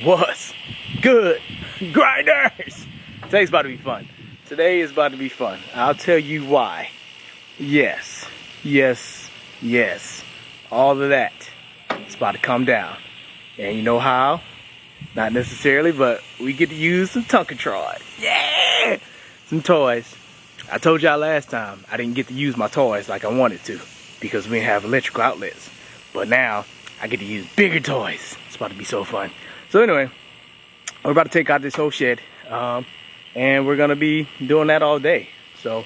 What's good, grinders? Today's about to be fun. Today is about to be fun. I'll tell you why. Yes. All of that. It's about to come down. And you know how? Not necessarily, but we get to use some Tonka toys. Yeah! Some toys. I told y'all last time I didn't get to use my toys like I wanted to because we didn't have electrical outlets. But now I get to use bigger toys. It's about to be so fun. So anyway, we're about to take out this whole shed. And we're gonna be doing that all day. So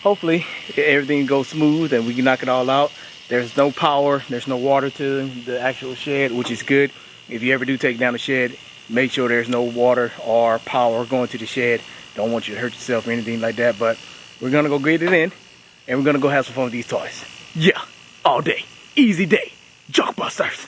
hopefully everything goes smooth and we can knock it all out. There's no power, there's no water to the actual shed, which is good. If you ever do take down the shed, make sure there's no water or power going to the shed. Don't want you to hurt yourself or anything like that, but we're gonna go get it in and we're gonna go have some fun with these toys. Yeah, all day, easy day, Junk Busters.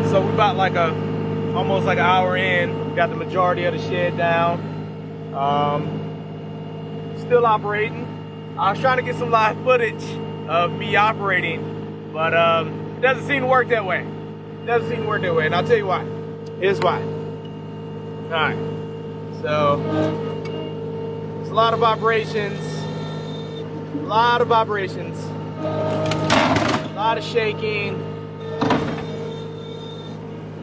So we about like almost like an hour in. Got the majority of the shed down. Still operating. I was trying to get some live footage of me operating, but it doesn't seem to work that way. And I'll tell you why. Here's why. All right. So it's a lot of vibrations. A lot of shaking.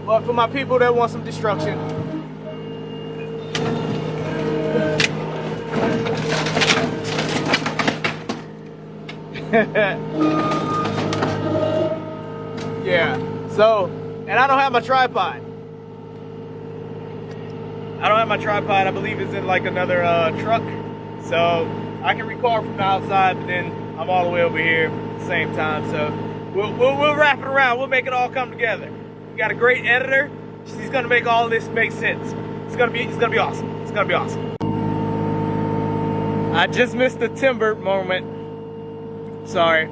But for my people that want some destruction, yeah. So, and I don't have my tripod. I believe it's in like another truck. So I can record from the outside, but then I'm all the way over here at the same time. So we'll wrap it around. We'll make it all come together. We got a great editor. She's gonna make all this make sense. It's gonna be awesome. It's gonna be awesome. I just missed the timber moment. Sorry.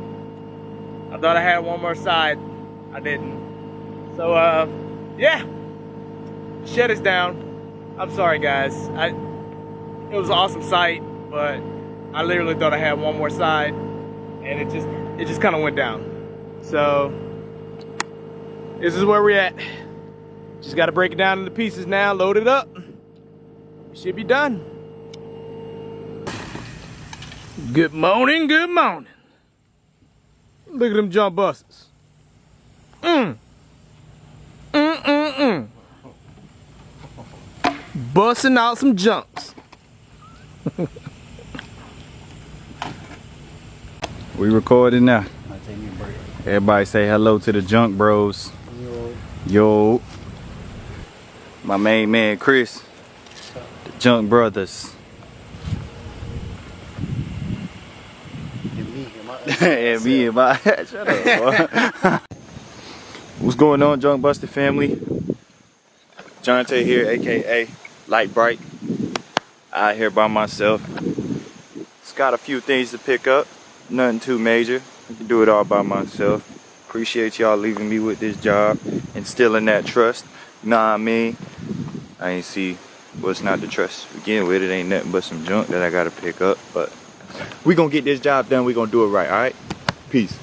I thought I had one more side. I didn't. So yeah. Shed is down. I'm sorry guys. It was an awesome sight, but I literally thought I had one more side and it just kinda went down. So this is where we're at. Just gotta break it down into pieces now, load it up. We should be done. Good morning, good morning. Look at them jump busters. Busting out some jumps. We recording now. Everybody say hello to the Junk Bros. Yo. My main man Chris. The Junk Brothers. And me and my shut up, boy. What's going on, Junk Buster family? Jonte here, aka Light Bright. Out here by myself. It's got a few things to pick up. Nothing too major. I can do it all by myself. Appreciate y'all leaving me with this job, instilling that trust. Know what I mean? I ain't see what's not to trust to begin with. It ain't nothing but some junk that I gotta pick up. But we gonna get this job done. We gonna do it right, alright? Peace.